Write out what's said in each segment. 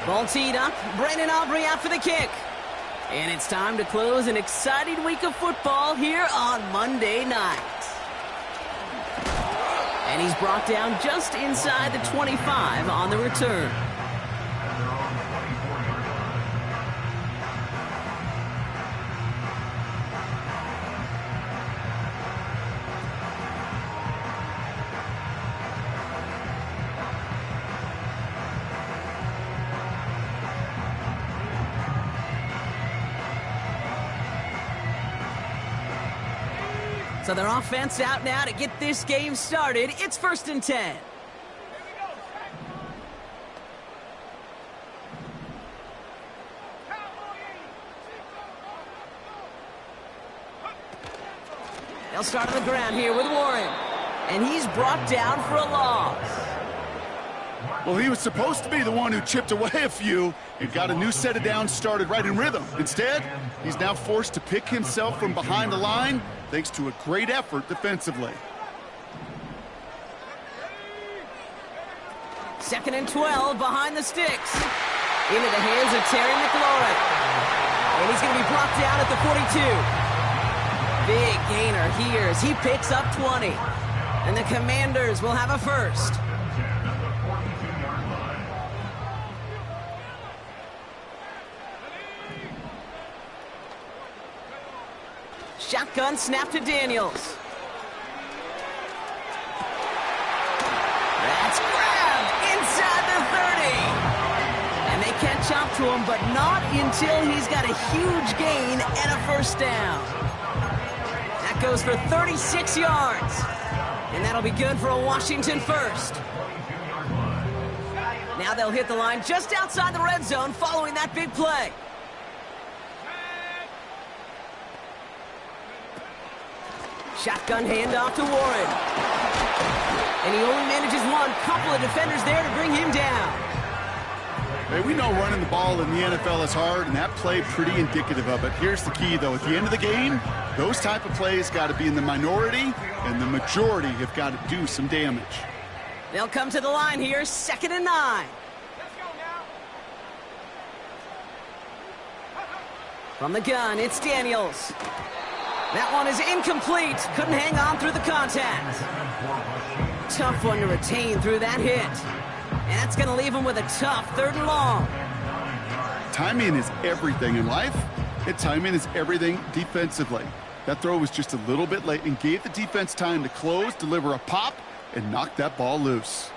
Ball teed up. Brandon Aubrey out for the kick. And it's time to close an exciting week of football here on Monday night. And he's brought down just inside the 25 on the return. So their offense out now to get this game started. It's 1st and 10. They'll start on the ground here with Warren. And he's brought down for a loss. Well, he was supposed to be the one who chipped away a few and got a new set of downs started right in rhythm. Instead, he's now forced to pick himself from behind the line thanks to a great effort defensively. 2nd and 12 behind the sticks. Into the hands of Terry McLaurin. And he's going to be brought down at the 42. Big gainer here as he picks up 20. And the Commanders will have a first. Shotgun snap to Daniels. That's grabbed inside the 30. And they catch up to him, but not until he's got a huge gain and a first down. That goes for 36 yards. And that'll be good for a Washington first. Now they'll hit the line just outside the red zone following that big play. Shotgun handoff to Warren. And he only manages one. Couple of defenders there to bring him down. Hey, we know running the ball in the NFL is hard, and that play pretty indicative of it. Here's the key, though. At the end of the game, those type of plays got to be in the minority, and the majority have got to do some damage. They'll come to the line here, 2nd and 9. From the gun, it's Daniels. That one is incomplete. Couldn't hang on through the contact. Tough one to retain through that hit. And that's going to leave him with a tough 3rd and long. Timing is everything in life, and timing is everything defensively. That throw was just a little bit late and gave the defense time to close, deliver a pop, and knock that ball loose.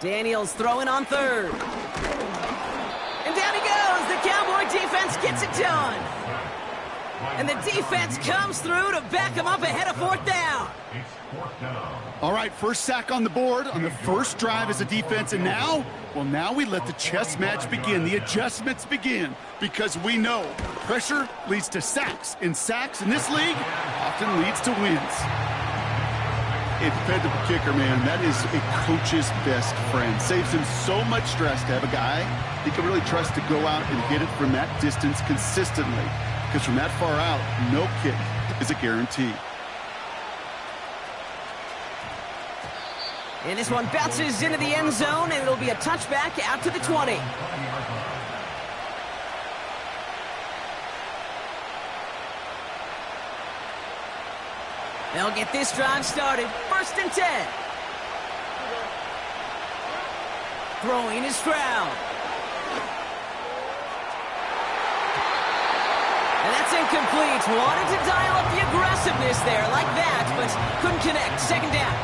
Daniels throwing on 3rd. And down he goes. The Cowboy defense gets it done. And the defense comes through to back him up ahead of 4th down. All right, first sack on the board on the first drive as a defense. And now, well, now we let the chess match begin. The adjustments begin because we know pressure leads to sacks. And sacks in this league often leads to wins. A dependable kicker, man, that is a coach's best friend. Saves him so much stress to have a guy he can really trust to go out and hit it from that distance consistently. Because from that far out, no kick is a guarantee. And this one bounces into the end zone, and it'll be a touchback out to the 20. They'll get this drive started. 1st and 10. Throwing is Stroud. And that's incomplete. Wanted to dial up the aggressiveness there like that, but couldn't connect. 2nd down.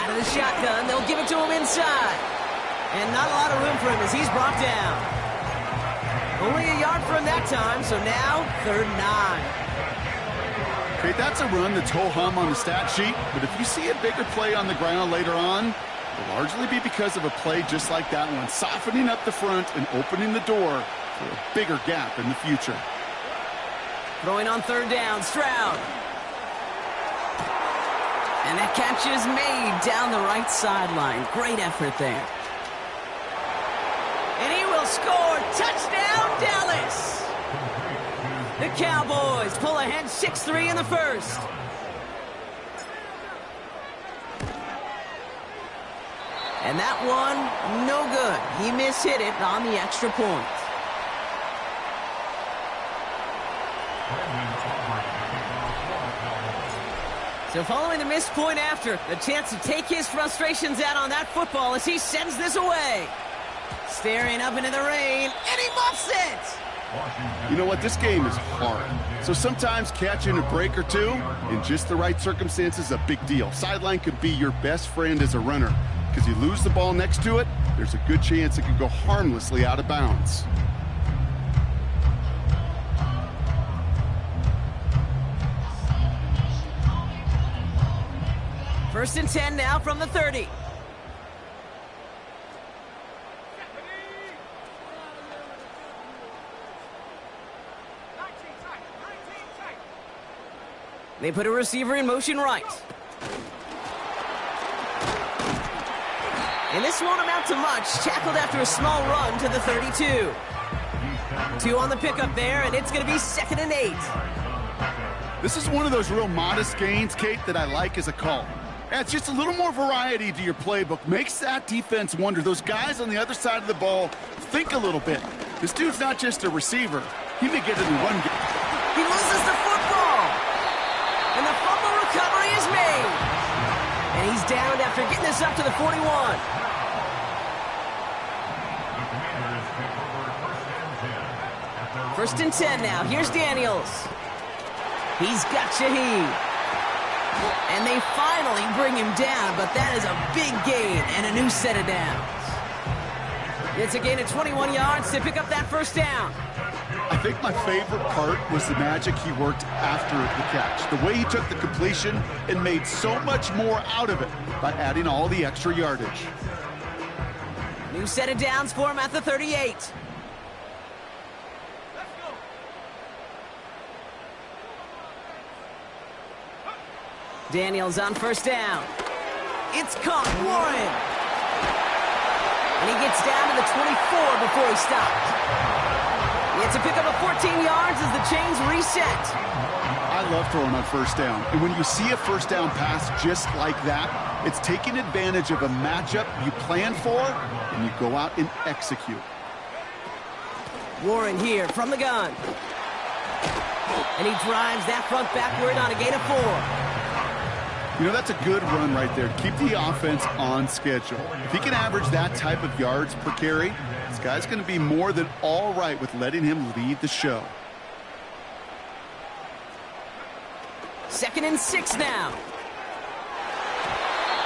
Out of the shotgun, they'll give it to him inside. And not a lot of room for him as he's brought down. Only a yard for him that time, so now 3rd and 9. Okay, that's a run that's ho-hum on the stat sheet, but if you see a bigger play on the ground later on, it'll largely be because of a play just like that one, softening up the front and opening the door for a bigger gap in the future. Throwing on 3rd down, Stroud. And that catch is made down the right sideline. Great effort there. And he will score. Touchdown, Dallas! The Cowboys pull ahead 6-3 in the first. And that one, no good. He mishit it on the extra point. So following the missed point after, the chance to take his frustrations out on that football as he sends this away. Staring up into the rain, and he muffs it! You know what? This game is hard. So sometimes catching a break or two in just the right circumstances is a big deal. Sideline could be your best friend as a runner, because you lose the ball next to it, there's a good chance it could go harmlessly out of bounds. First and 10 now from the 30. They put a receiver in motion right. And this won't amount to much. Tackled after a small run to the 32. 2 on the pickup there, and it's going to be 2nd and 8. This is one of those real modest gains, Kate, that I like as a call. Adds just a little more variety to your playbook. Makes that defense wonder. Those guys on the other side of the ball think a little bit. This dude's not just a receiver. He may get it in one game. He loses the football. And the fumble recovery is made. And he's downed after getting this up to the 41. First and 10 now. Here's Daniels. He's got Shaheed. And they finally bring him down, but that is a big gain and a new set of downs. It's a gain of 21 yards to pick up that first down. I think my favorite part was the magic he worked after the catch. The way he took the completion and made so much more out of it by adding all the extra yardage. New set of downs for him at the 38. Daniels on first down. It's caught. Warren. And he gets down to the 24 before he stops. It's a pickup of 14 yards as the chains reset. I love throwing on first down. And when you see a first down pass just like that, it's taking advantage of a matchup you plan for, and you go out and execute. Warren here from the gun. And he drives that front backward on a gain of 4. You know, that's a good run right there. Keep the offense on schedule. If he can average that type of yards per carry, this guy's going to be more than all right with letting him lead the show. 2nd and 6 now.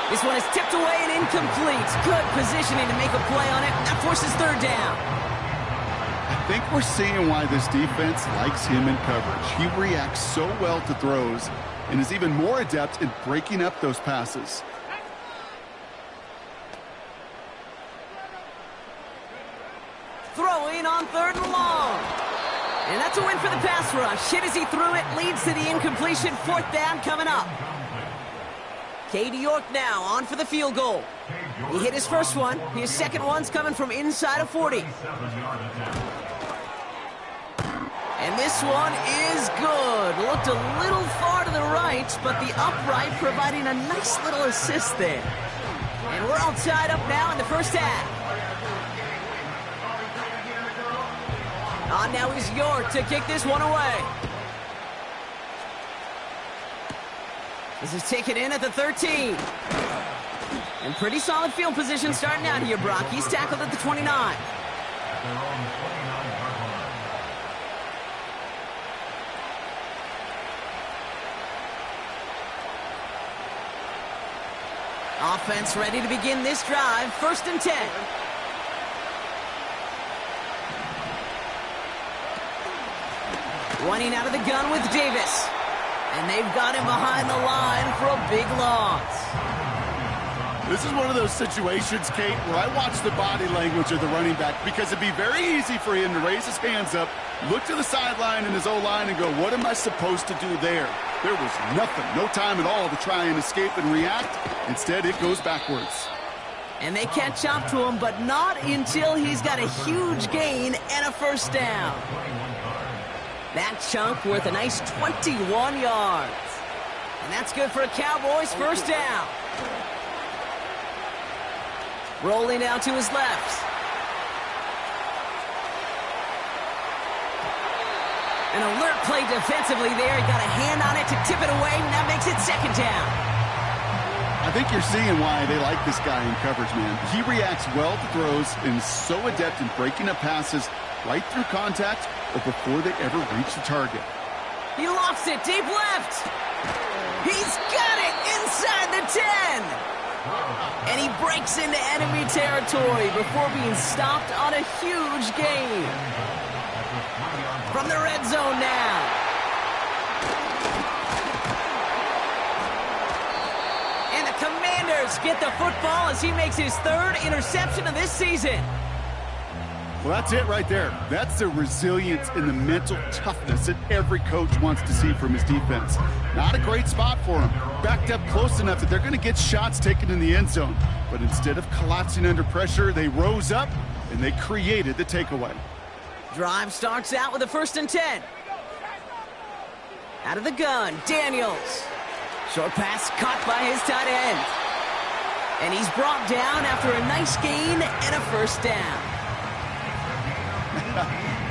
This one is tipped away and incomplete. Good positioning to make a play on it. That forces 3rd down. I think we're seeing why this defense likes him in coverage. He reacts so well to throws and is even more adept in breaking up those passes. Throwing on 3rd and long. And that's a win for the pass rush. Hit as he threw it, leads to the incompletion. 4th down coming up. Katie York now on for the field goal. He hit his first one. His second one's coming from inside of 40. And this one is good. Looked a little far to the right, but the upright providing a nice little assist there. And we're all tied up now in the first half. On now is York to kick this one away. This is taken in at the 13. And pretty solid field position starting out here, Brock. He's tackled at the 29. Offense ready to begin this drive. 1st and 10. Running out of the gun with Davis. And they've got him behind the line for a big loss. This is one of those situations, Kate, where I watch the body language of the running back because it'd be very easy for him to raise his hands up, look to the sideline in his O-line and go, what am I supposed to do there? There was nothing, no time at all to try and escape and react. Instead, it goes backwards. And they catch up to him, but not until he's got a huge gain and a first down. That chunk worth a nice 21 yards. And that's good for a Cowboys first down. Rolling out to his left. An alert play defensively there. He got a hand on it to tip it away, and that makes it second down. I think you're seeing why they like this guy in coverage, man. He reacts well to throws and is so adept in breaking up passes right through contact or before they ever reach the target. He lofts it deep left. He's got it inside the 10. And he breaks into enemy territory before being stopped on a huge gain. From the red zone now. And the Commanders get the football as he makes his third interception of this season. Well, that's it right there. That's the resilience and the mental toughness that every coach wants to see from his defense. Not a great spot for him. Backed up close enough that they're going to get shots taken in the end zone. But instead of collapsing under pressure, they rose up and they created the takeaway. Drive starts out with a 1st and 10. Out of the gun, Daniels. Short pass caught by his tight end. And he's brought down after a nice gain and a first down.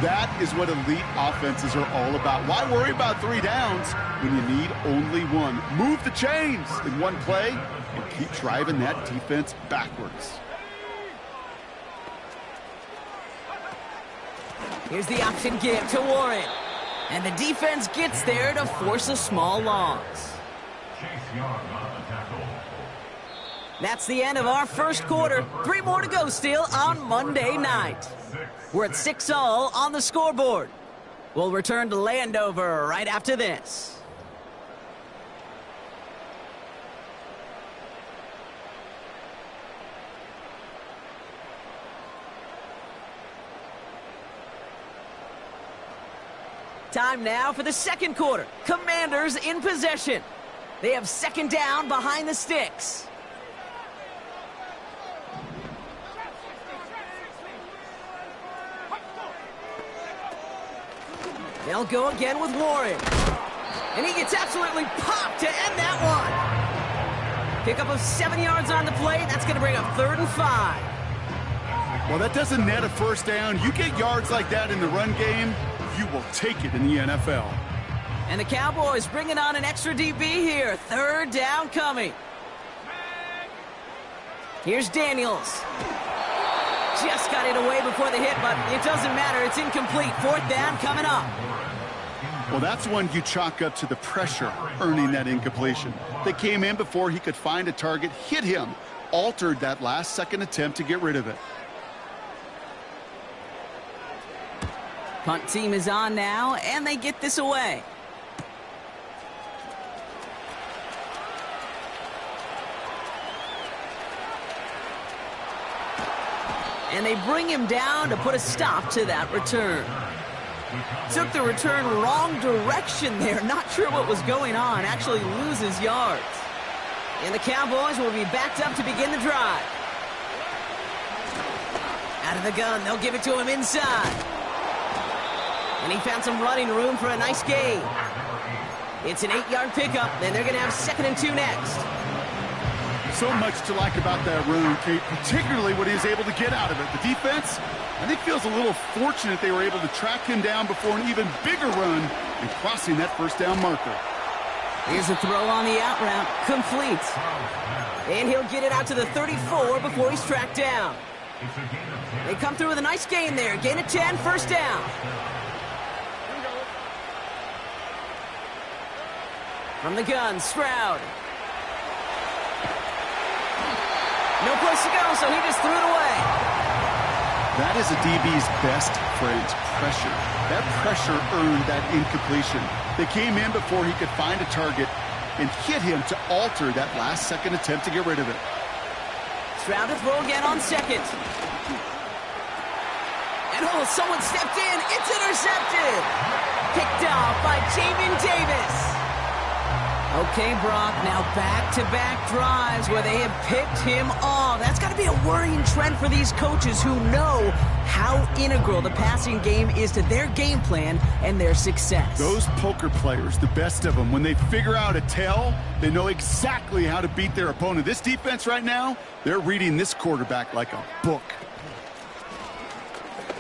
That is what elite offenses are all about. Why worry about 3 downs when you need only one? Move the chains in one play and keep driving that defense backwards. Here's the option give to Warren. And the defense gets there to force a small loss. That's the end of our first quarter. 3 more to go still on Monday night. We're at 6-all on the scoreboard. We'll return to Landover right after this. Time now for the second quarter. Commanders in possession. They have 2nd down behind the sticks. They'll go again with Warren. And he gets absolutely popped to end that one. Pickup of 7 yards on the play. That's going to bring up 3rd and 5. Well, that doesn't net a first down. You get yards like that in the run game, you will take it in the NFL. And the Cowboys bringing on an extra DB here. 3rd down coming. Here's Daniels. Just got it away before the hit, but it doesn't matter. It's incomplete. 4th down coming up. Well, that's one you chalk up to the pressure earning that incompletion. They came in before he could find a target, hit him, altered that last-second attempt to get rid of it. Punt team is on now, and they get this away. And they bring him down to put a stop to that return. Took the return wrong direction there. Not sure what was going on. Actually loses yards. And the Cowboys will be backed up to begin the drive. Out of the gun, they'll give it to him inside. And he found some running room for a nice gain. It's an 8-yard pickup, and they're going to have 2nd and 2 next. So much to like about that run, Kate, particularly what he was able to get out of it. The defense, I think, feels a little fortunate they were able to track him down before an even bigger run and crossing that first down marker. Here's a throw on the out route, complete. And he'll get it out to the 34 before he's tracked down. They come through with a nice gain there. Gain of 10, 1st down. From the gun, Stroud. No place to go, so he just threw it away. That is a DB's best friend, pressure. That pressure earned that incompletion. They came in before he could find a target and hit him to alter that last-second attempt to get rid of it. Stroud to throw again on second. And someone stepped in. It's intercepted. Picked off by Jamin Davis. Okay, Brock, now back-to-back drives where they have picked him off. That's got to be a worrying trend for these coaches who know how integral the passing game is to their game plan and their success. Those poker players, the best of them, when they figure out a tell, they know exactly how to beat their opponent. This defense right now, they're reading this quarterback like a book.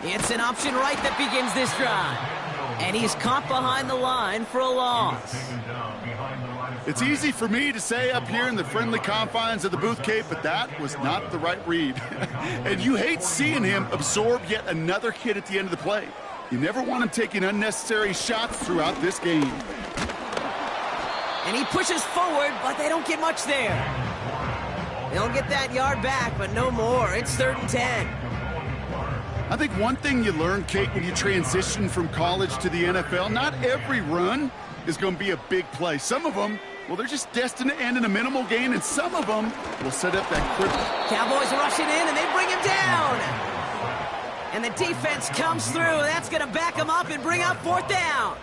It's an option right that begins this drive. And he's caught behind the line for a loss. It's easy for me to say up here in the friendly confines of the booth, Kate, but that was not the right read. And you hate seeing him absorb yet another hit at the end of the play. You never want him taking unnecessary shots throughout this game. And he pushes forward, but they don't get much there. They'll get that yard back, but no more. It's 3rd and 10. I think one thing you learn, Kate, when you transition from college to the NFL, not every run is going to be a big play. Some of them, well, they're just destined to end in a minimal gain, and some of them will set up that cripple. Cowboys rushing in, and they bring him down. And the defense comes through. That's going to back him up and bring up 4th down.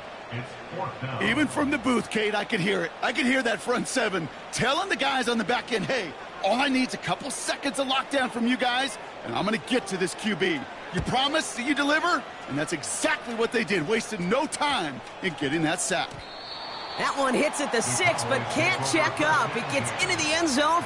Even from the booth, Kate, I could hear it. I could hear that front seven telling the guys on the back end, hey, all I need is a couple seconds of lockdown from you guys, and I'm going to get to this QB. You promise that you deliver? And that's exactly what they did, wasted no time in getting that sack. That one hits at the 6, but can't check up. It gets into the end zone.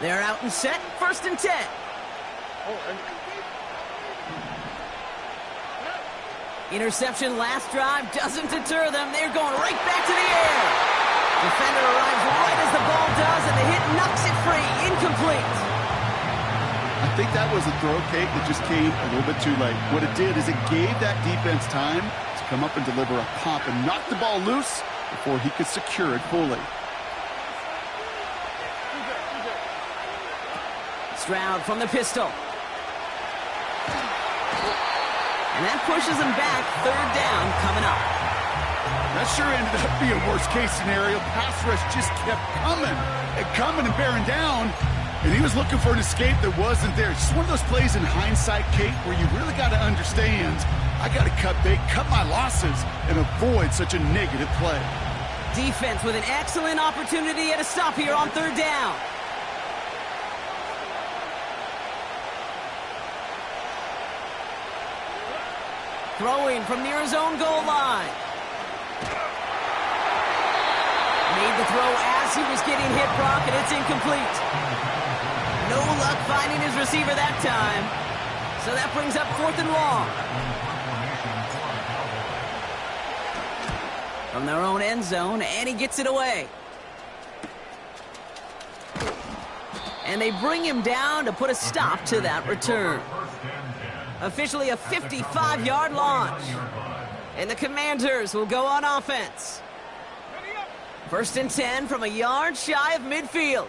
They're out and set. 1st and 10. Interception last drive doesn't deter them. They're going right back to the air. Defender arrives right as the ball does, and the hit knocks it free. Incomplete. I think that was a throw, Kate, that just came a little bit too late. What it did is it gave that defense time to come up and deliver a pop and knock the ball loose before he could secure it fully. Stroud from the pistol. And that pushes him back. 3rd down coming up. That sure ended up being a worst-case scenario. Pass rush just kept coming and bearing down. And he was looking for an escape that wasn't there. It's just one of those plays in hindsight, Kate, where you really got to understand, I got to cut bait, cut my losses, and avoid such a negative play. Defense with an excellent opportunity at a stop here on 3rd down. Throwing from near his own goal line. Made the throw as he was getting hit, Brock, and it's incomplete. No luck finding his receiver that time. So that brings up 4th and long. From their own end zone, and he gets it away. And they bring him down to put a stop to that return. Officially a 55-yard launch. And the Commanders will go on offense. First and 10 from a yard shy of midfield.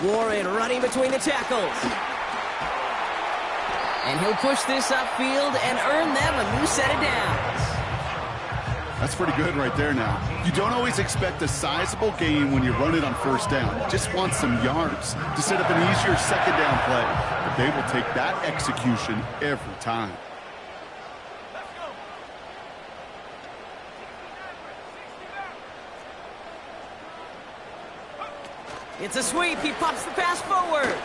Warren running between the tackles. And he'll push this upfield and earn them a new set of downs. That's pretty good right there now. You don't always expect a sizable gain when you run it on first down. You just want some yards to set up an easier second down play. But they will take that execution every time. It's a sweep. He pops the pass forward.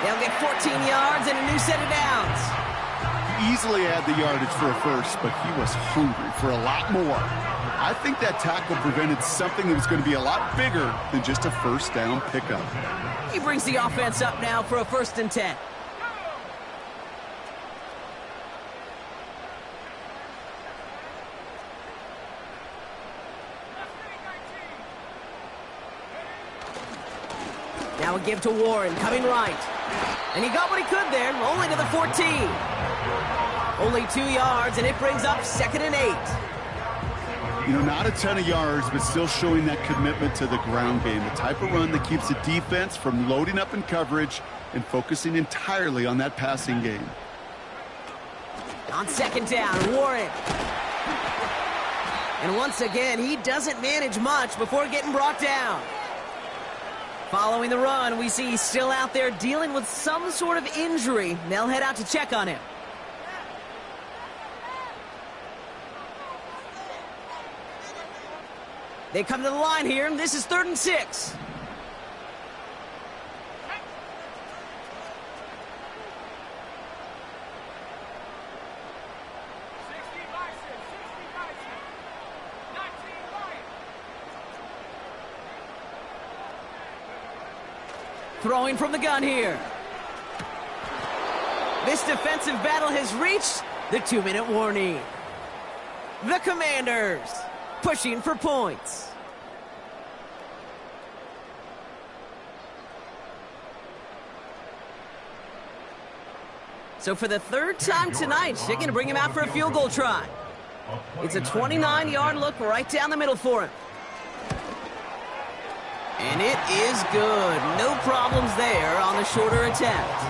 They'll get 14 yards and a new set of downs. He easily had the yardage for a first, but he was hungry for a lot more. I think that tackle prevented something that was going to be a lot bigger than just a first down pickup. He brings the offense up now for a first and 10. Now a give to Warren, coming right. And he got what he could there, only to the 14. Only 2 yards, and it brings up 2nd and 8. You know, not a ton of yards, but still showing that commitment to the ground game. The type of run that keeps the defense from loading up in coverage and focusing entirely on that passing game. On 2nd down, Warren. And once again, he doesn't manage much before getting brought down. Following the run, we see he's still out there dealing with some sort of injury. They'll head out to check on him. They come to the line here, and this is 3rd and 6. Throwing from the gun here. This defensive battle has reached the 2-minute warning. The Commanders pushing for points. So for the 3rd time tonight, they're going to bring him out for a field goal try. It's a 29-yard look right down the middle for him. And it is good. No problems there on the shorter attempt.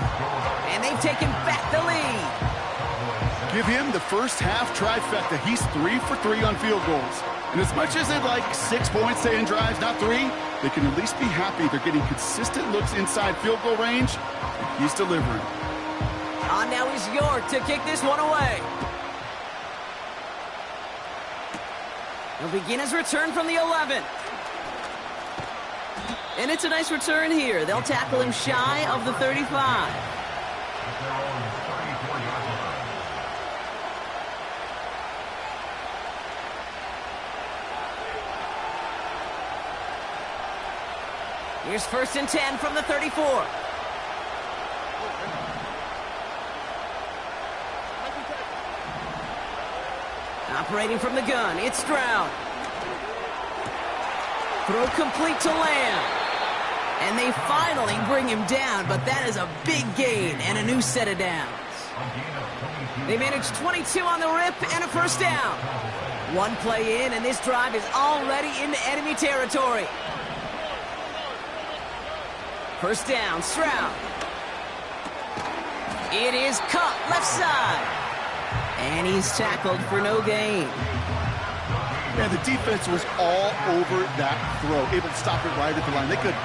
And they've taken back the lead. Give him the first half trifecta. He's 3 for 3 on field goals. And as much as they'd like 6 points to end drives, not 3, they can at least be happy they're getting consistent looks inside field goal range. And he's delivering. On now is York to kick this one away. He'll begin his return from the 11. And it's a nice return here. They'll tackle him shy of the 35. Here's 1st and 10 from the 34. Operating from the gun, it's Stroud. Throw complete to Lamb. And they finally bring him down, but that is a big gain and a new set of downs. They managed 22 on the rip and a first down. One play in, and this drive is already into enemy territory. First down, Stroud. It is caught left side. And he's tackled for no gain. Man, the defense was all over that throw, able to stop it right at the line. They could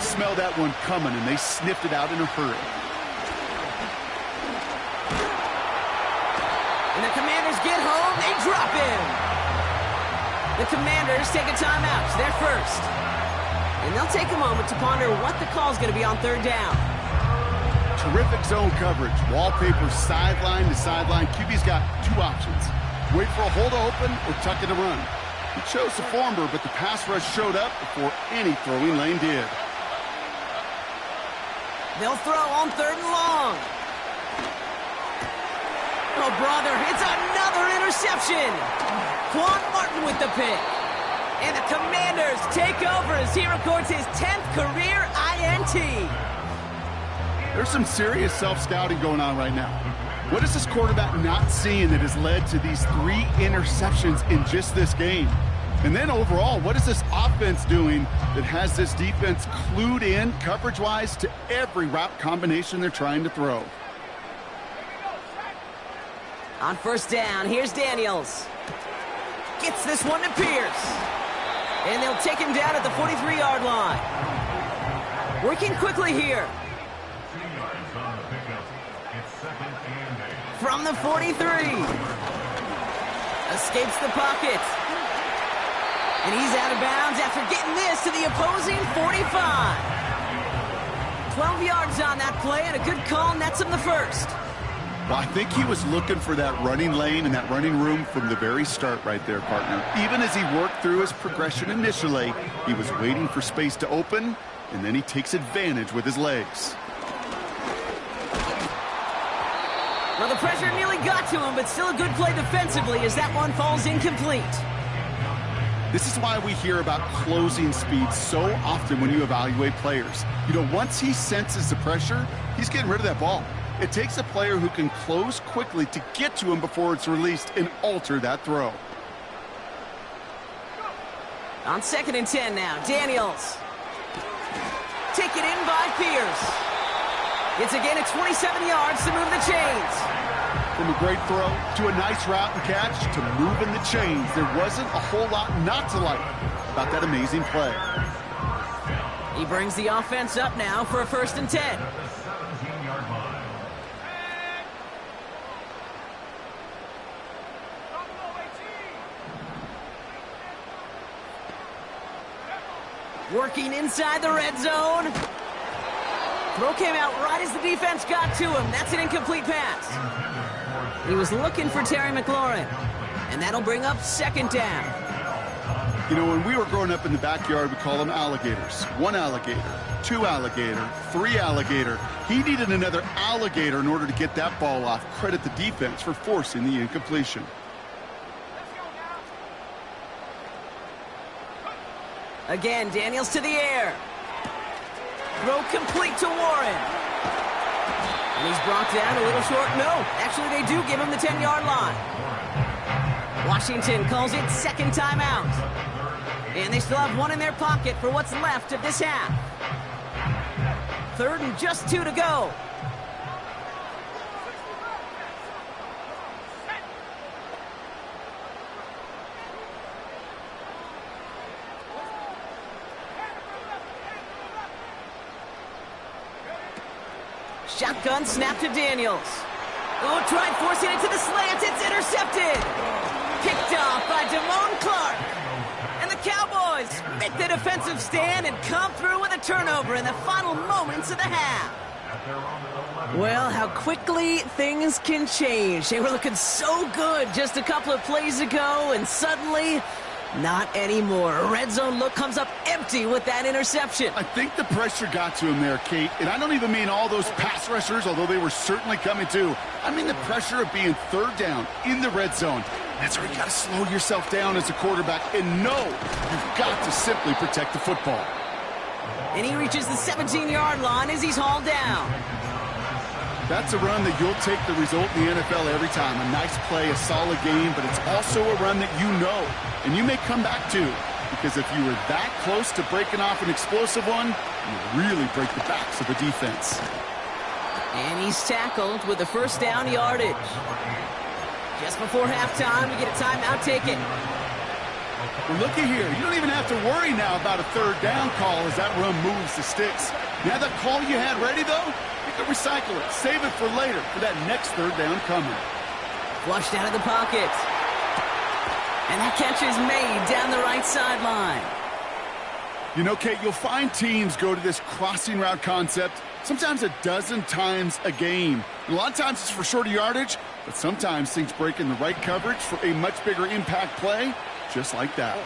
smell that one coming, and they sniffed it out in a hurry. And the Commanders get home, they drop him. The Commanders take a timeout, they're first. And they'll take a moment to ponder what the call is going to be on 3rd down. Terrific zone coverage. Wallpaper sideline to sideline. QB's got 2 options. Wait for a hole to open or tuck it to run. He chose the former, but the pass rush showed up before any throwing lane did. They'll throw on 3rd and long. Oh, brother, it's another interception. Quan Martin with the pick. And the Commanders take over as he records his 10th career INT. There's some serious self-scouting going on right now. What is this quarterback not seeing that has led to these 3 interceptions in just this game? And then overall, what is this offense doing that has this defense clued in coverage-wise to every route combination they're trying to throw? On first down, here's Daniels. Gets this one to Pierce. And they'll take him down at the 43-yard line. Working quickly here. From the 43. Escapes the pocket. And he's out of bounds after getting this to the opposing 45. 12 yards on that play, and a good call nets him the first. Well, I think he was looking for that running lane and that running room from the very start right there, partner. Even as he worked through his progression initially, he was waiting for space to open, and then he takes advantage with his legs. Well, the pressure nearly got to him, but still a good play defensively as that one falls incomplete. This is why we hear about closing speed so often when you evaluate players. You know, once he senses the pressure, he's getting rid of that ball. It takes a player who can close quickly to get to him before it's released and alter that throw. On 2nd and 10 now, Daniels. Taken in by Pierce. It's a gain of 27 yards to move the chains. From a great throw to a nice route and catch to moving the chains, there wasn't a whole lot not to like about that amazing play. He brings the offense up now for a 1st and 10. Working inside the red zone. Throw came out right as the defense got to him. That's an incomplete pass. He was looking for Terry McLaurin. And that'll bring up 2nd down. You know, when we were growing up in the backyard, we call them alligators. 1 alligator, 2 alligator, 3 alligator. He needed another alligator in order to get that ball off. Credit the defense for forcing the incompletion. Again, Daniels to the air. Throw complete to Warren. And he's brought down a little short. No, actually they do give him the 10-yard line. Washington calls it 2nd timeout. And they still have 1 in their pocket for what's left of this half. 3rd and just 2 to go. Shotgun snap to Daniels. Oh, tried forcing it to the slant. It's intercepted. Picked off by Damone Clark. And the Cowboys make the defensive stand and come through with a turnover in the final moments of the half. Well, how quickly things can change. They were looking so good just a couple of plays ago, and suddenly, not anymore. A red zone look comes up empty with that interception. I think the pressure got to him there, Kate. And I don't even mean all those pass rushers, although they were certainly coming too. I mean the pressure of being 3rd down in the red zone. That's where you got to slow yourself down as a quarterback and know you've got to simply protect the football. And he reaches the 17-yard line as he's hauled down. That's a run that you'll take the result in the NFL every time. A nice play, a solid game, but it's also a run that you know and you may come back to, because if you were that close to breaking off an explosive one, you really break the backs of the defense. And he's tackled with the 1st down yardage. Just before halftime, we get a timeout taken. Well, looky here. You don't even have to worry now about a 3rd down call as that run moves the sticks. Now that call you had ready, though, you can recycle it. Save it for later for that next 3rd down coming. Flushed out of the pocket. And that catch is made down the right sideline. You know, Kate, you'll find teams go to this crossing route concept sometimes a dozen times a game. And a lot of times it's for shorter yardage, but sometimes things break in the right coverage for a much bigger impact play, just like that.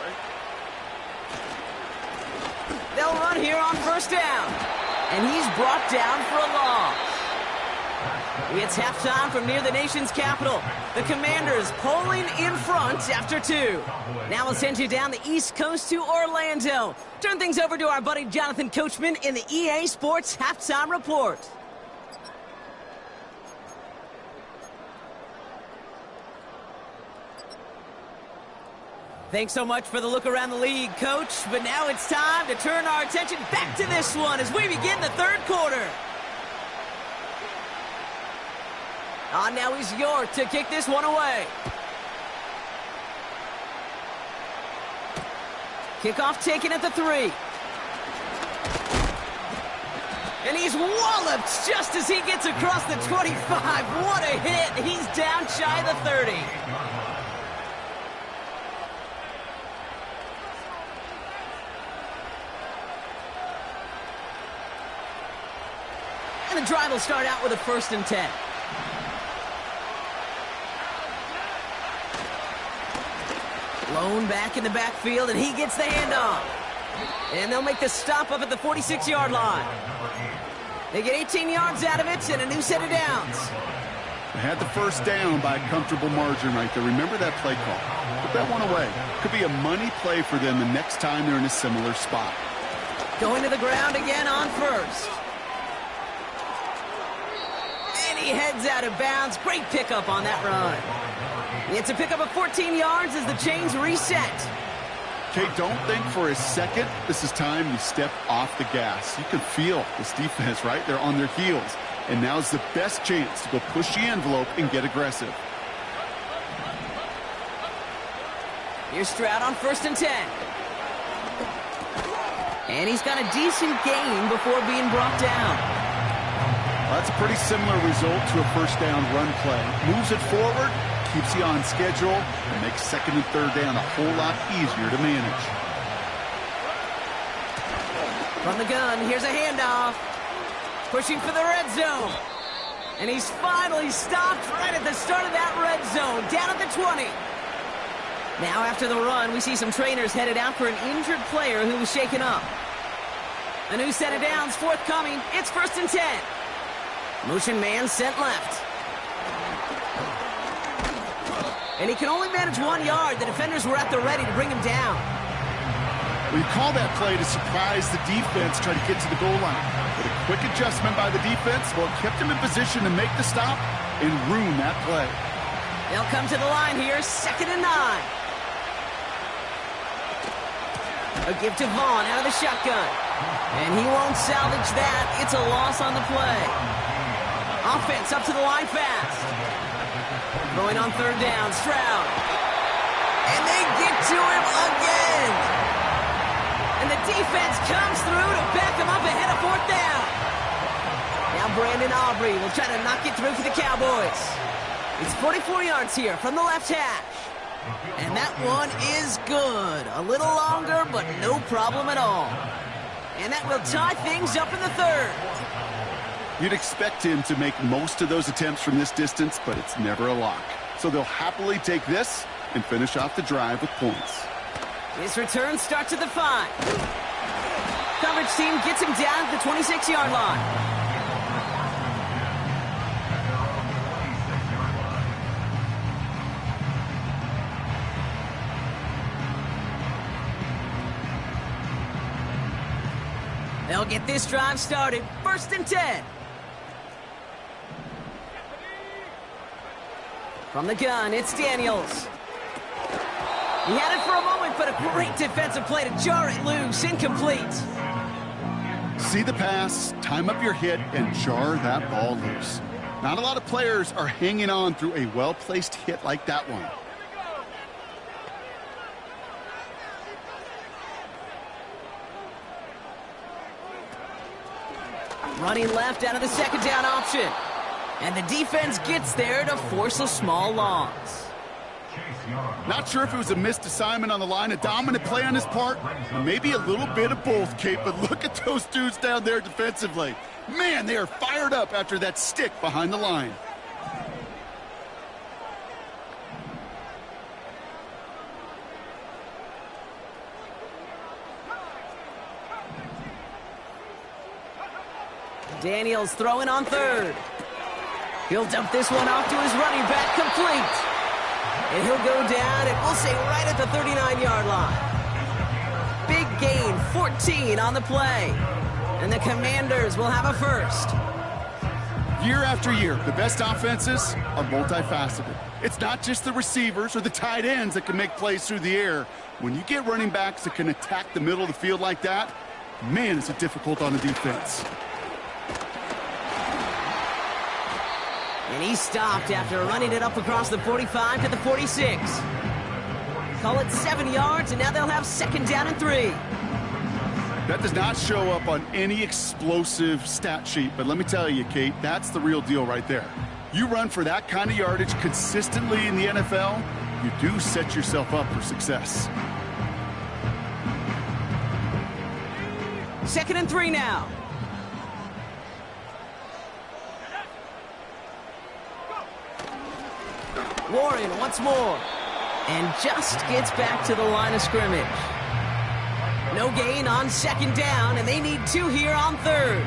They'll run here on 1st down. And he's brought down for a loss. It's halftime from near the nation's capital. The Commanders pulling in front after 2. Now we'll send you down the East Coast to Orlando. Turn things over to our buddy Jonathan Coachman in the EA Sports Halftime Report. Thanks so much for the look around the league, Coach. But now it's time to turn our attention back to this one as we begin the third quarter. Now he's York to kick this one away. Kickoff taken at the 3. And he's walloped just as he gets across the 25. What a hit. He's down shy of the 30. And the drive will start out with a 1st and 10. Lone back in the backfield, and he gets the handoff. And they'll make the stop up at the 46-yard line. They get 18 yards out of it and a new set of downs. They had the first down by a comfortable margin right there. Remember that play call. Put that one away. Could be a money play for them the next time they're in a similar spot. Going to the ground again on 1st. And he heads out of bounds. Great pickup on that run. It's a pickup of 14 yards as the chains reset. Okay, don't think for a second this is time you step off the gas. You can feel this defense, right? They're on their heels. And now's the best chance to go push the envelope and get aggressive. Here's Stroud on 1st and 10. And he's got a decent gain before being brought down. Well, that's a pretty similar result to a 1st down run play. Moves it forward, keeps you on schedule, and makes 2nd and 3rd down a whole lot easier to manage. From the gun, here's a handoff. Pushing for the red zone. And he's finally stopped right at the start of that red zone, down at the 20. Now after the run, we see some trainers headed out for an injured player who was shaken up. A new set of downs forthcoming. It's 1st and 10. Motion man sent left. And he can only manage 1 yard. The defenders were at the ready to bring him down. We call that play to surprise the defense, try to get to the goal line. But a quick adjustment by the defense, well, kept him in position to make the stop and ruin that play. They'll come to the line here, 2nd and 9. A give to Vaughn out of the shotgun. And he won't salvage that. It's a loss on the play. Offense up to the line fast. Throwing on 3rd down, Stroud. And they get to him again. And the defense comes through to back him up ahead of 4th down. Now Brandon Aubrey will try to knock it through for the Cowboys. It's 44 yards here from the left hash. And that one is good. A little longer, but no problem at all. And that will tie things up in the 3rd. You'd expect him to make most of those attempts from this distance, but it's never a lock. So they'll happily take this and finish off the drive with points. His return starts at the 5. Coverage team gets him down at the 26-yard line. They'll get this drive started. 1st and 10. From the gun, it's Daniels. He had it for a moment, but a great defensive play to jar it loose. Incomplete. See the pass, time up your hit, and jar that ball loose. Not a lot of players are hanging on through a well-placed hit like that one. Running left out of the 2nd down option. And the defense gets there to force a small loss. Not sure if it was a missed assignment on the line, a dominant play on his part, or maybe a little bit of both, Kate, but look at those dudes down there defensively. Man, they are fired up after that stick behind the line. Daniels throwing on 3rd. He'll dump this one off to his running back, complete. And he'll go down, and we'll say right at the 39-yard line. Big gain, 14 on the play. And the Commanders will have a first. Year after year, the best offenses are multifaceted. It's not just the receivers or the tight ends that can make plays through the air. When you get running backs that can attack the middle of the field like that, man, is it difficult on the defense. And he stopped after running it up across the 45 to the 46. Call it 7 yards, and now they'll have second down and 3. That does not show up on any explosive stat sheet, but let me tell you, Kate, that's the real deal right there. You run for that kind of yardage consistently in the NFL, you do set yourself up for success. Second and 3 now. Warren once more. And just gets back to the line of scrimmage. No gain on second down, and they need 2 here on third.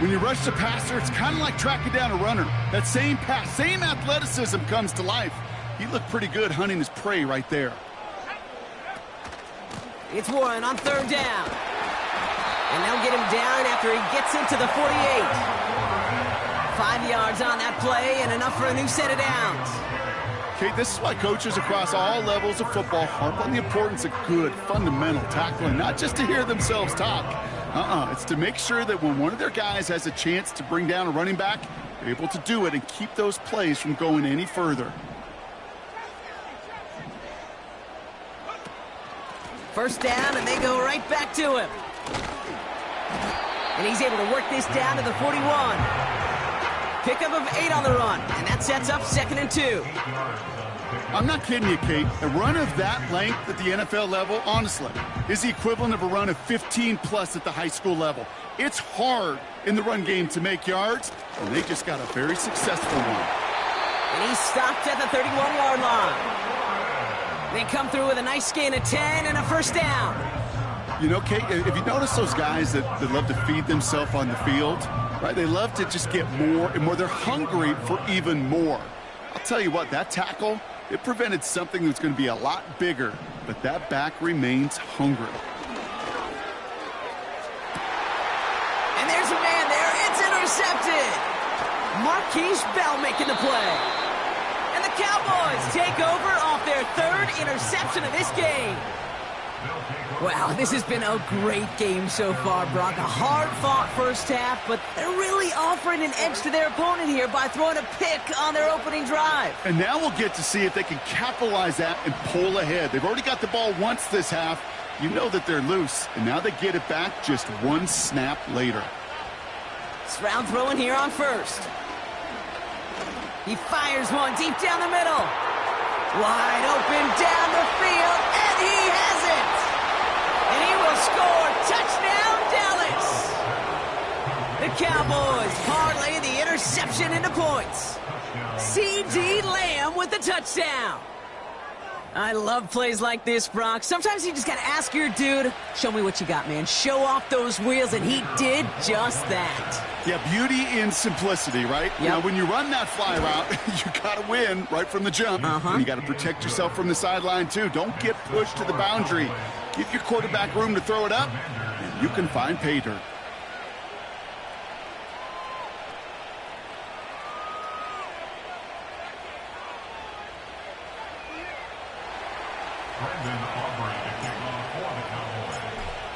When you rush the passer, it's kind of like tracking down a runner. That same pass, same athleticism comes to life. He looked pretty good hunting his prey right there. It's Warren on third down. And they'll get him down after he gets into the 48. 5 yards on that play and enough for a new set of downs. Okay, this is why coaches across all levels of football harp on the importance of good, fundamental tackling, not just to hear themselves talk. It's to make sure that when one of their guys has a chance to bring down a running back, they're able to do it and keep those plays from going any further. First down, and they go right back to him. And he's able to work this down to the 41. Pickup of 8 on the run, and that sets up second and 2. I'm not kidding you, Kate. A run of that length at the NFL level, honestly, is the equivalent of a run of 15-plus at the high school level. It's hard in the run game to make yards, and they just got a very successful one. And he's stopped at the 31-yard line. They come through with a nice gain of 10 and a first down. You know, Kate, if you notice those guys that love to feed themselves on the field, right? They love to just get more and more. They're hungry for even more. I'll tell you what, that tackle, it prevented something that's going to be a lot bigger, but that back remains hungry. And there's a man there. It's intercepted. Marquise Bell making the play. And the Cowboys take over off their 3rd interception of this game. Wow, this has been a great game so far, Brock. A hard-fought first half, but they're really offering an edge to their opponent here by throwing a pick on their opening drive. And now we'll get to see if they can capitalize that and pull ahead. They've already got the ball once this half. You know that they're loose, and now they get it back just 1 snap later. Stroud throwing here on first. He fires one deep down the middle. Wide open down the field, and he has it. And he will score. Touchdown, Dallas. The Cowboys parlay the interception into points. C.D. Lamb with the touchdown. I love plays like this, Brock. Sometimes you just got to ask your dude, show me what you got, man. Show off those wheels, and he did just that. Yeah, beauty in simplicity, right? Yep. Now, when you run that fly route, you got to win right from the jump. And you got to protect yourself from the sideline, too. Don't get pushed to the boundary. Give your quarterback room to throw it up, and you can find pay dirt.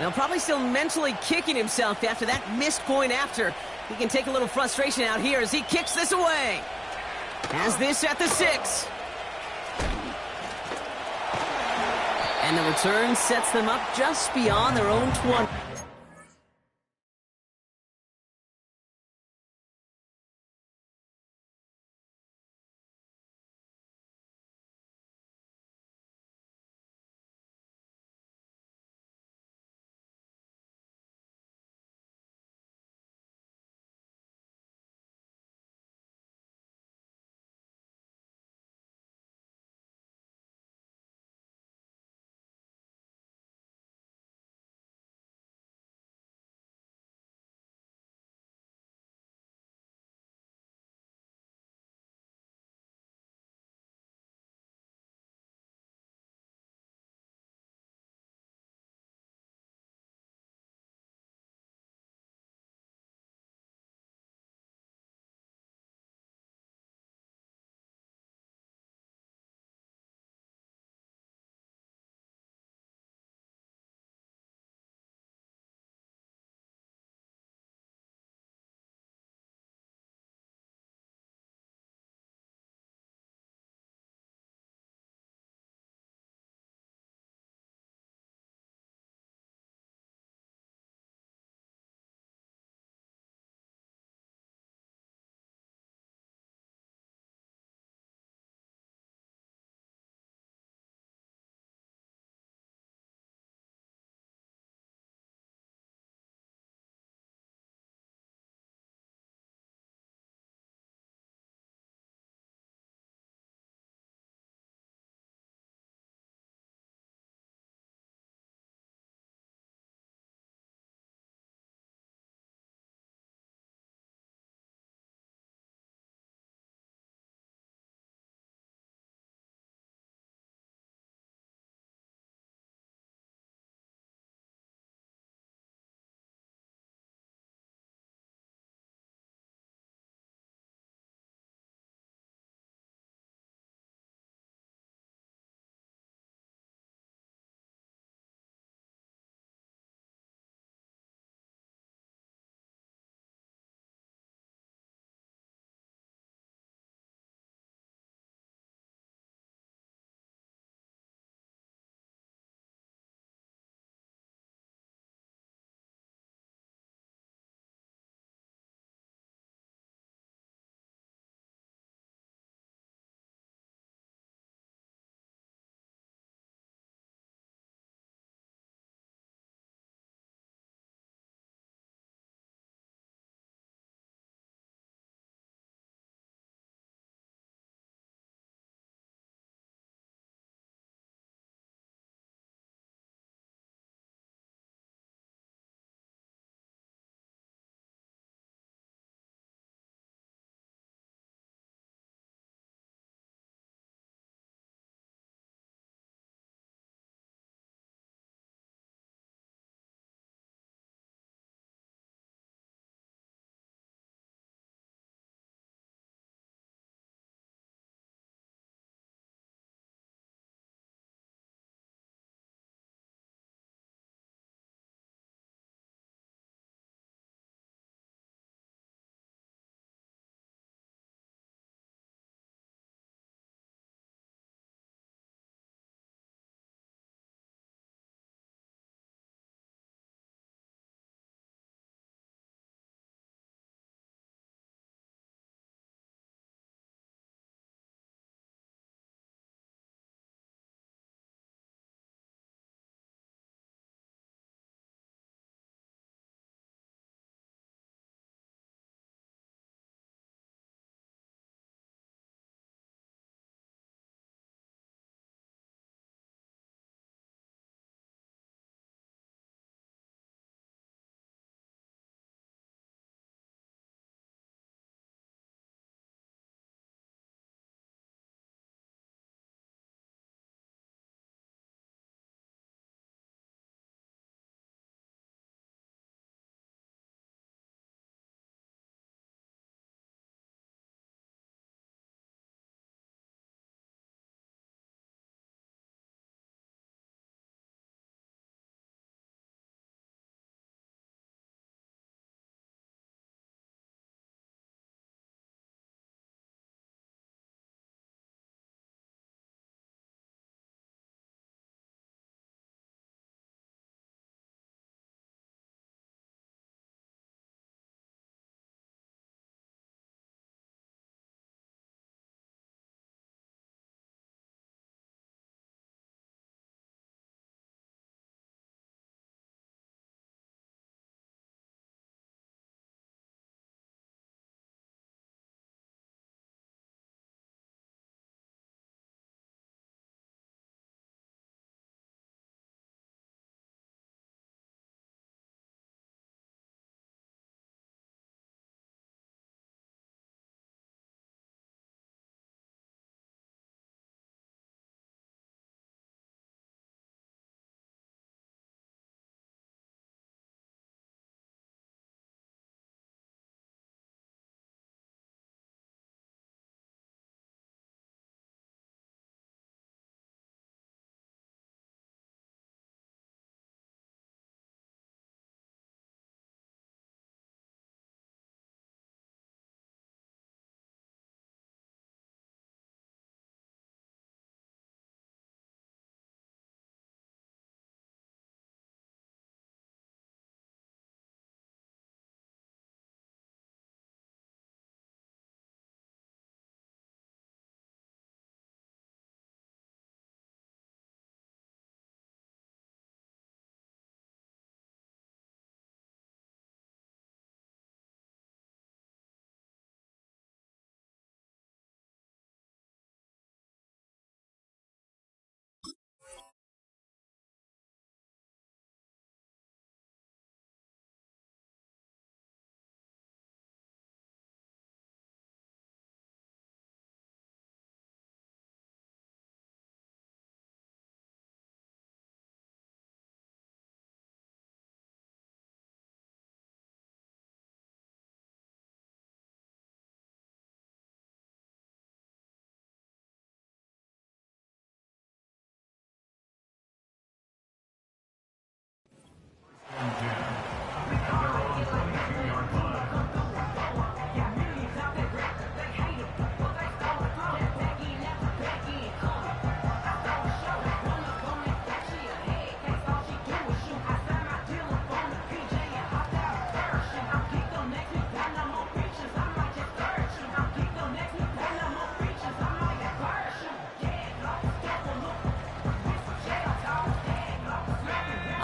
Now, probably still mentally kicking himself after that missed point after. He can take a little frustration out here as he kicks this away. Has this at the 6. And the return sets them up just beyond their own 20.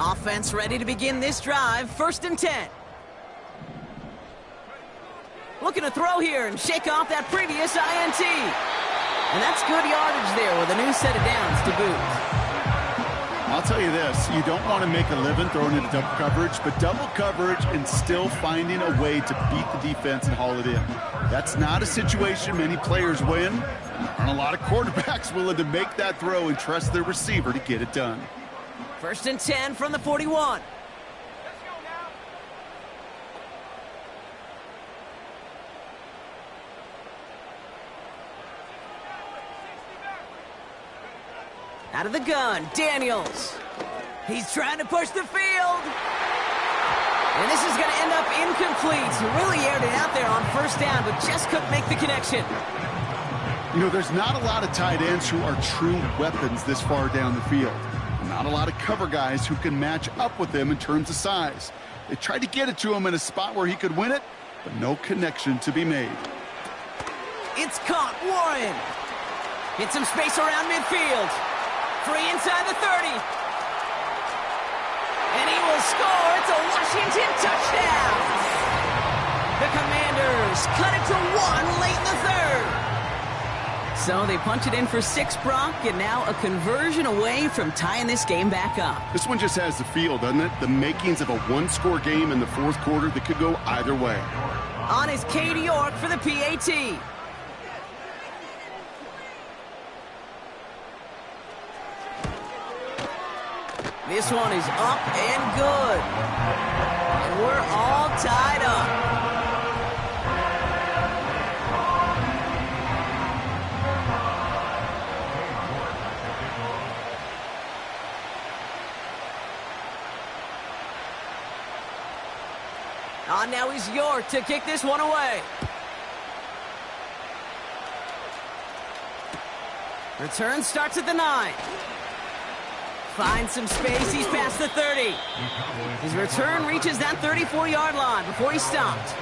Offense ready to begin this drive. 1st and 10. Looking to throw here and shake off that previous INT. And that's good yardage there with a new set of downs to boot. I'll tell you this, you don't want to make a living throwing into double coverage, but double coverage and still finding a way to beat the defense and haul it in. That's not a situation many players win. There aren't a lot of quarterbacks willing to make that throw and trust their receiver to get it done. 1st and 10 from the 41. Out of the gun, Daniels. He's trying to push the field. And this is going to end up incomplete. He really aired it out there on 1st down, but just couldn't make the connection. You know, there's not a lot of tight ends who are true weapons this far down the field. Not a lot of cover guys who can match up with him in terms of size. They tried to get it to him in a spot where he could win it, but no connection to be made. It's caught. Warren. Hit some space around midfield. Free inside the 30. And he will score. It's a Washington touchdown. The Commanders cut it to 1 late in the 3rd. So they punch it in for 6, Brock, and now a conversion away from tying this game back up. This one just has the feel, doesn't it? The makings of a one-score game in the 4th quarter that could go either way. On is Katie York for the PAT. This one is up and good. And we're all tied up. Now is York to kick this one away. Return starts at the 9. Finds some space. He's past the 30. His return reaches that 34-yard line before he's stopped.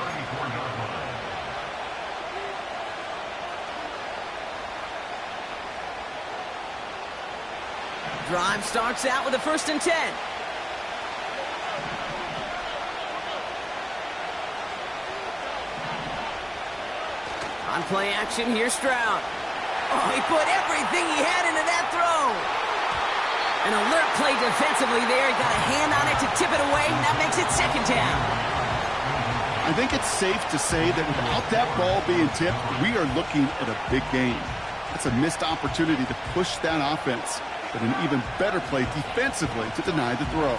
Drive starts out with a 1st and 10. On play action, here's Stroud. Oh, he put everything he had into that throw. An alert play defensively there. He got a hand on it to tip it away, and that makes it 2nd down. I think it's safe to say that without that ball being tipped, we are looking at a big game. That's a missed opportunity to push that offense, but an even better play defensively to deny the throw.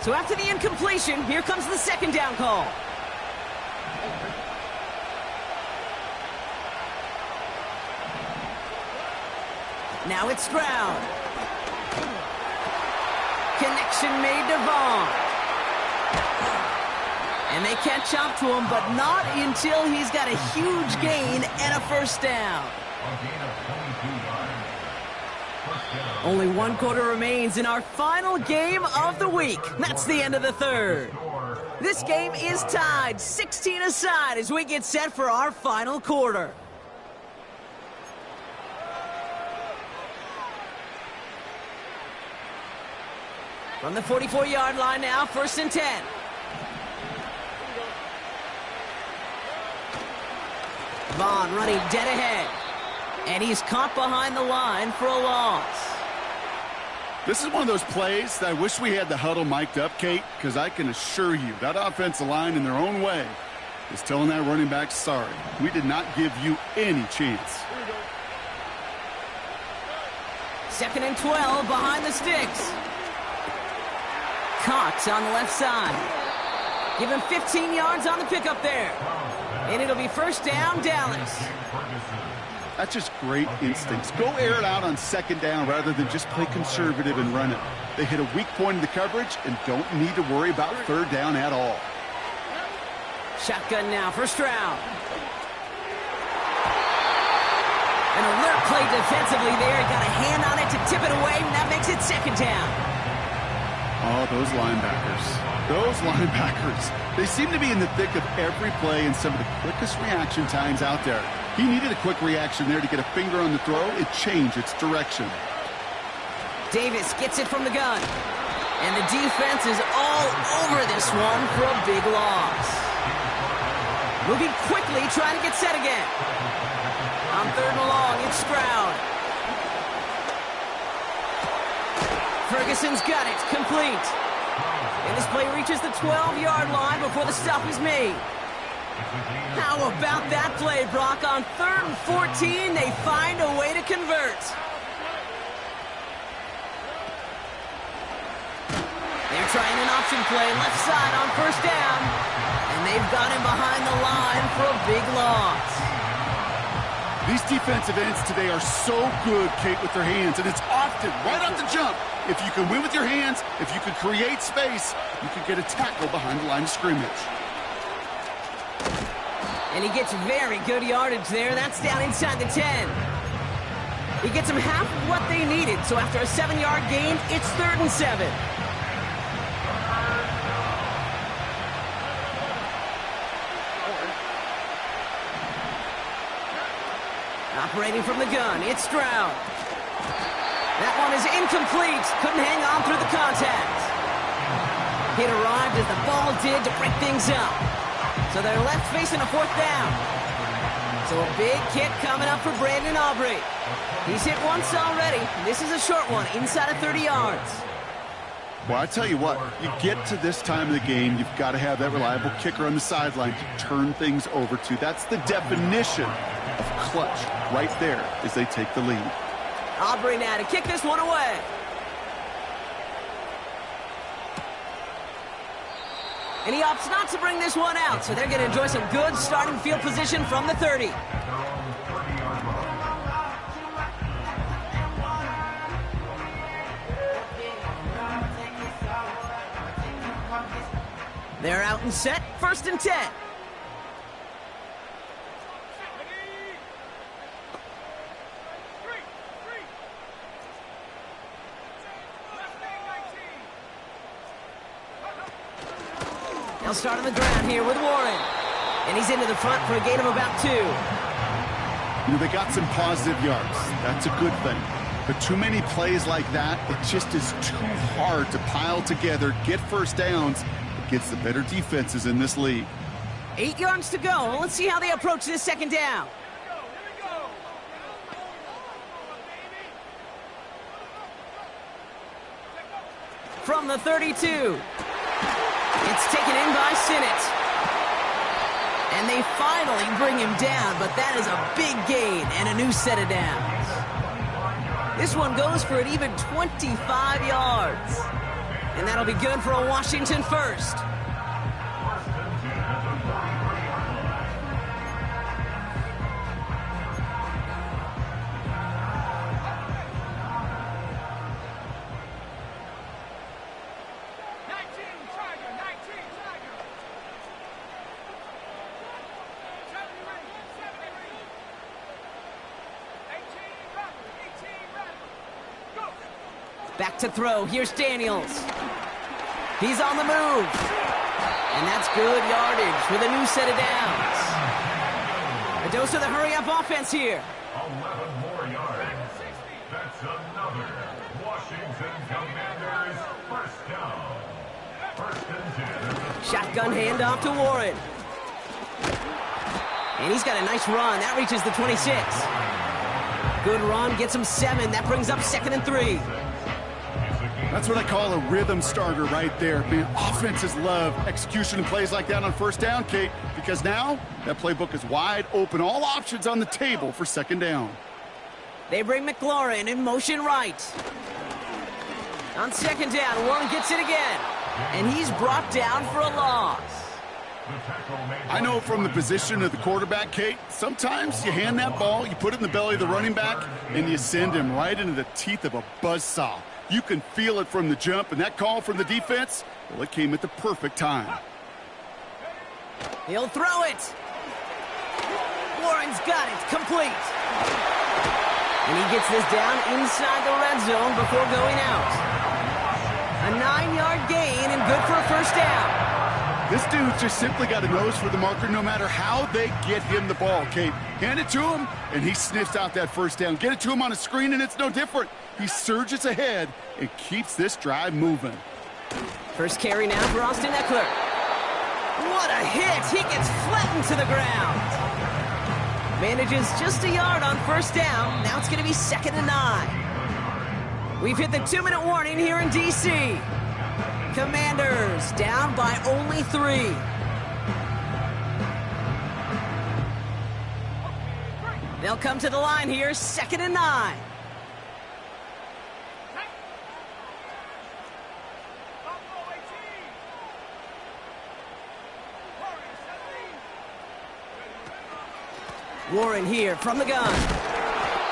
So after the incompletion, here comes the 2nd down call. Now it's Stroud. Connection made to Vaughn. And they catch up to him, but not until he's got a huge gain and a 1st down. Only 1 quarter remains in our final game of the week. That's the end of the 3rd. This game is tied 16 aside as we get set for our final quarter. From the 44-yard line now, 1st and 10. Vaughn running dead ahead. And he's caught behind the line for a loss. This is one of those plays that I wish we had the huddle mic'd up, Kate, because I can assure you that offensive line in their own way is telling that running back, sorry, we did not give you any chance. 2nd and 12 behind the sticks. Cox on the left side. Give him 15 yards on the pickup there. And it'll be 1st down, Dallas. That's just great instincts. Go air it out on 2nd down rather than just play conservative and run it. They hit a weak point in the coverage and don't need to worry about 3rd down at all. Shotgun now for Stroud. An alert play defensively there. He got a hand on it to tip it away, and that makes it 2nd down. Oh, those linebackers. Those linebackers. They seem to be in the thick of every play and some of the quickest reaction times out there. He needed a quick reaction there to get a finger on the throw and change its direction. Davis gets it from the gun. And the defense is all over this one for a big loss. Moving quickly, trying to get set again. On 3rd and long, it's Stroud. Ferguson's got it, complete. And this play reaches the 12-yard line before the stop is made. How about that play, Brock? On 3rd and 14, they find a way to convert. They're trying an option play left side on 1st down. And they've got him behind the line for a big loss. These defensive ends today are so good, Kate, with their hands, and it's often right off the jump. If you can win with your hands, if you can create space, you can get a tackle behind the line of scrimmage. And he gets very good yardage there. That's down inside the 10. He gets them half of what they needed, so after a 7-yard gain, it's 3rd and 7. Operating from the gun, it's Stroud. That one is incomplete. Couldn't hang on through the contact. It arrived as the ball did to break things up. So they're left facing a 4th down. So a big kick coming up for Brandon Aubrey. He's hit once already. This is a short one, inside of 30 yards. Well, I tell you what, you get to this time of the game, you've got to have that reliable kicker on the sideline to turn things over to. That's the definition of clutch right there as they take the lead. Aubrey now to kick this one away. And he opts not to bring this one out, so they're going to enjoy some good starting field position from the 30. They're out and set, 1st and 10. They'll start on the ground here with Warren. And he's into the front for a gain of about 2. You know, they got some positive yards. That's a good thing. But too many plays like that, it just is too hard to pile together, get 1st downs against the better defenses in this league. 8 yards to go. Let's see how they approach this 2nd down. From the 32. It's taken in by Sinnott. And they finally bring him down, but that is a big gain and a new set of downs. This one goes for an even 25 yards. And that'll be good for a Washington 1st. Back to throw. Here's Daniels. He's on the move. And that's good yardage with a new set of downs. A dose of the hurry-up offense here. 11 more yards. That's another Washington Commanders 1st down. 1st and 10. Shotgun handoff to Warren. And he's got a nice run. That reaches the 26. Good run. Gets him 7. That brings up 2nd and 3. That's what I call a rhythm starter right there. Man, offenses love execution and plays like that on 1st down, Kate, because now that playbook is wide open. All options on the table for 2nd down. They bring McLaurin in motion right. On 2nd down, Warren gets it again. And he's brought down for a loss. I know from the position of the quarterback, Kate, sometimes you hand that ball, you put it in the belly of the running back, and you send him right into the teeth of a buzzsaw. You can feel it from the jump, and that call from the defense, well, it came at the perfect time. He'll throw it. Warren's got it, complete. And he gets this down inside the red zone before going out. A 9-yard gain and good for a 1st down. This dude's just simply got a nose for the marker no matter how they get him the ball, Kate. Hand it to him, and he sniffs out that first down. Get it to him on a screen, and it's no different. He surges ahead and keeps this drive moving. First carry now for Austin Eckler. What a hit! He gets flattened to the ground. Manages just a yard on first down. Now it's going to be 2nd and 9. We've hit the 2-minute warning here in D.C. Commanders down by only 3. They'll come to the line here, 2nd and 9. Warren here from the gun.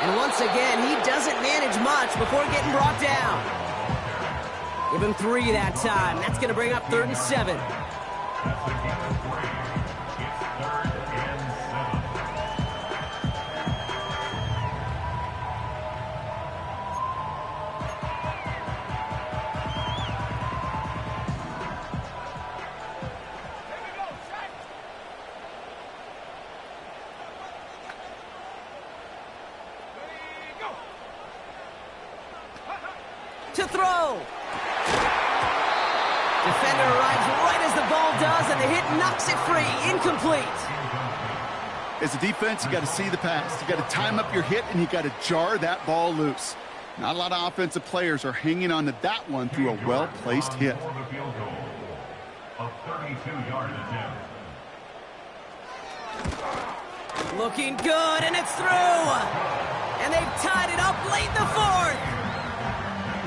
And once again, he doesn't manage much before getting brought down. Give him 3 that time. That's going to bring up 3rd and 7. To throw. Defender arrives right as the ball does, and the hit knocks it free. Incomplete. As a defense, you got to see the pass. You got to time up your hit, and you got to jar that ball loose. Not a lot of offensive players are hanging on to that one through a well-placed hit. A 32-yard attempt. Looking good, and it's through. And they've tied it up late in the 4th.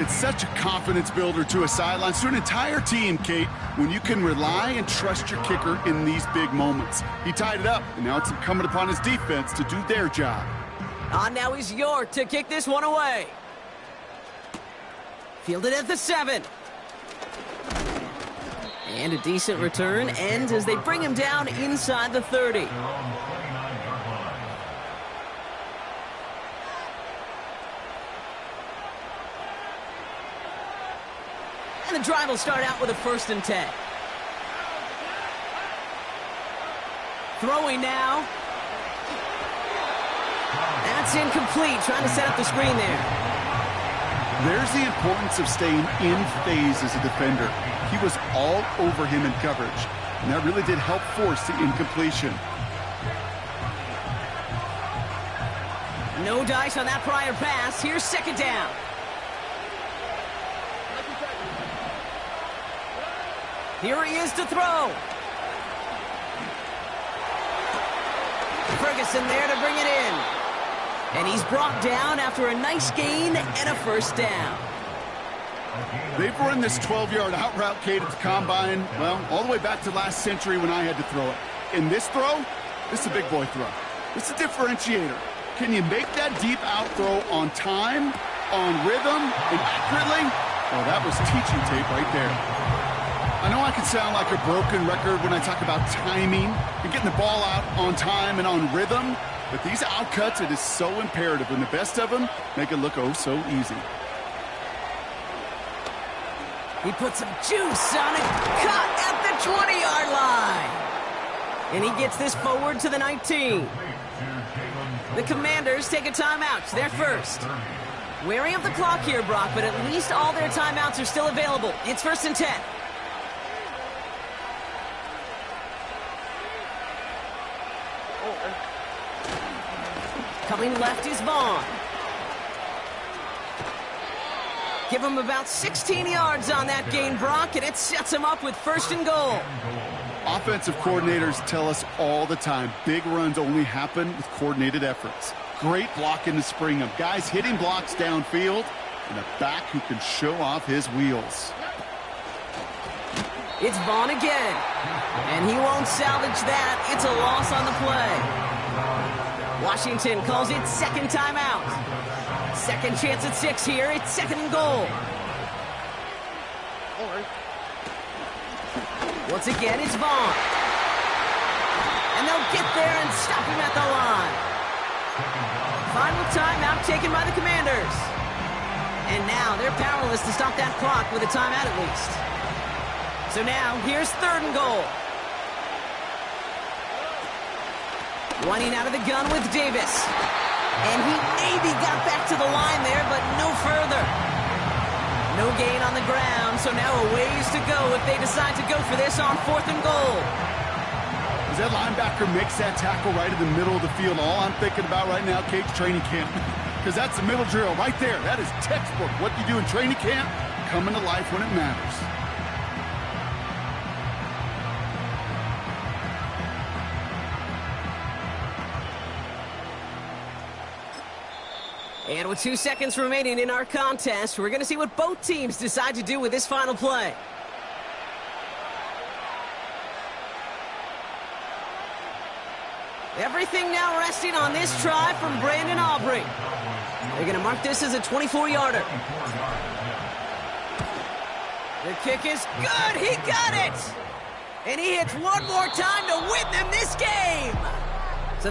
It's such a confidence builder to a sideline, to an entire team, Kate, when you can rely and trust your kicker in these big moments. He tied it up, and now it's incumbent upon his defense to do their job. Now he's York to kick this one away. Fielded at the 7. And a decent return ends as they bring him down inside the 30. And the drive will start out with a 1st and 10. Throwing now. That's incomplete. Trying to set up the screen there. There's the importance of staying in phase as a defender. He was all over him in coverage, and that really did help force the incompletion. No dice on that prior pass. Here's 2nd down. Here he is to throw. Ferguson there to bring it in. And he's brought down after a nice gain and a 1st down. They've run this 12-yard out route, Kate, at the combine, well, all the way back to last century when I had to throw it. In this throw, this is a big boy throw. This is a differentiator. Can you make that deep out throw on time, on rhythm, and accurately? Well, that was teaching tape right there. I know I can sound like a broken record when I talk about timing and getting the ball out on time and on rhythm, but these outcuts, it is so imperative, and the best of them make it look oh so easy. He put some juice on it, caught at the 20-yard line. And he gets this forward to the 19. The Commanders take a timeout. They're first. Wary of the clock here, Brock, but at least all their timeouts are still available. It's 1st and 10. Coming left is Vaughn. Give him about 16 yards on that gain, Brock, and it sets him up with 1st and goal. Offensive coordinators tell us all the time, big runs only happen with coordinated efforts. Great blocking to spring them. Guys hitting blocks downfield, and a back who can show off his wheels. It's Vaughn again, and he won't salvage that. It's a loss on the play. Washington calls it 2nd timeout. 2nd chance at 6 here. It's 2nd and goal. Once again, it's Vaughn. And they'll get there and stop him at the line. Final timeout taken by the Commanders. And now they're powerless to stop that clock with a timeout at least. So now, here's 3rd and goal. Running out of the gun with Davis. And he maybe got back to the line there, but no further. No gain on the ground, so now a ways to go if they decide to go for this on 4th and goal. As that linebacker makes that tackle right in the middle of the field, all I'm thinking about right now, Kate's training camp. Because that's the middle drill right there. That is textbook. What you do in training camp, coming to life when it matters. And with 2 seconds remaining in our contest, we're going to see what both teams decide to do with this final play. Everything now resting on this try from Brandon Aubrey. They're going to mark this as a 24-yarder. The kick is good. He got it. And he hits one more time to win them this game.